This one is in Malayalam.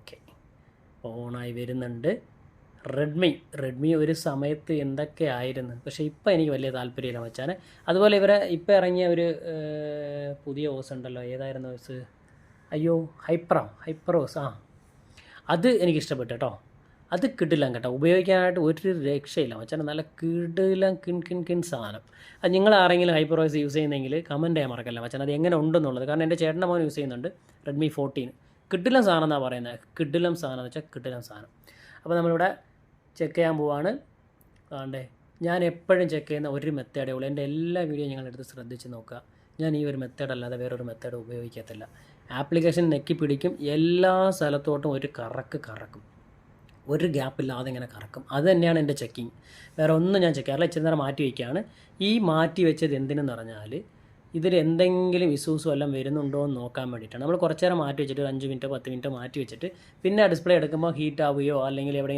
ഓക്കെ, ഓണായി വരുന്നുണ്ട്. റെഡ്മി ഒരു സമയത്ത് എന്തൊക്കെയായിരുന്നു, പക്ഷേ ഇപ്പോൾ എനിക്ക് വലിയ താല്പര്യമില്ല മച്ചാനെ. അതുപോലെ ഇപ്പോൾ ഇറങ്ങിയ ഒരു പുതിയ ഓസ് ഉണ്ടല്ലോ, ഏതായിരുന്നു ഓസ്? അയ്യോ, ഹൈപ്പറോസ്. അത് എനിക്കിഷ്ടപ്പെട്ടു കേട്ടോ. അത് കിട്ടില്ല കേട്ടോ, ഉപയോഗിക്കാനായിട്ട് ഒരു രക്ഷയില്ല മച്ചാനെ. നല്ല കിടിലം കിൺ സാധനം. അത് നിങ്ങൾ ആരെങ്കിലും ഹൈപ്പറോസ് യൂസ് ചെയ്യുന്നെങ്കിൽ കമൻറ്റ് ചെയ്യാൻ മറക്കല്ല മച്ചാൻ, അത് എങ്ങനെ ഉണ്ടെന്നുള്ളത്. കാരണം എൻ്റെ ചേട്ടൻ്റെ മോൻ യൂസ് ചെയ്യുന്നുണ്ട് റെഡ്മി 14. കിടിലം സാധനം എന്നാണ് പറയുന്നത്. കിടിലം സാധനം എന്ന് വെച്ചാൽ കിടിലം സാധനം. അപ്പോൾ നമ്മളിവിടെ ചെക്ക് ചെയ്യാൻ പോവാണ്. ആണ്ടേ, ഞാൻ എപ്പോഴും ചെക്ക് ചെയ്യുന്ന ഒരു മെത്തേഡേ ഉള്ളൂ. എൻ്റെ എല്ലാ വീഡിയോ ഞങ്ങളെടുത്ത് ശ്രദ്ധിച്ച് നോക്കുക. ഞാൻ ഈ ഒരു മെത്തേഡ് അല്ലാതെ വേറൊരു മെത്തേഡ് ഉപയോഗിക്കത്തില്ല. ആപ്ലിക്കേഷൻ നെക്കി പിടിക്കും, എല്ലാ സ്ഥലത്തോട്ടും ഒരു കറക്കും, ഒരു ഗ്യാപ്പില്ലാതെ ഇങ്ങനെ കറക്കും. അത് തന്നെയാണ് എൻ്റെ ചെക്കിങ്. വേറെ ഒന്നും ഞാൻ ചെക്ക് ചെയ്യാറില്ല. ഇച്ചിരി നേരം മാറ്റി വയ്ക്കുകയാണ്. ഈ മാറ്റി വെച്ചത് എന്തിനെന്ന് പറഞ്ഞാൽ ഇതിൽ എന്തെങ്കിലും ഇഷ്യൂസ് വല്ലതും വരുന്നുണ്ടോ എന്ന് നോക്കാൻ വേണ്ടിയിട്ടാണ്. നമ്മൾ കുറച്ച് നേരം മാറ്റി വെച്ചിട്ട് ഒരു 5 മിനിറ്റോ 10 മിനിറ്റോ മാറ്റി വെച്ചിട്ട് പിന്നെ ഡിസ്പ്ലേ എടുക്കുമ്പോൾ ഹീറ്റ് ആവുകയോ അല്ലെങ്കിൽ എവിടെ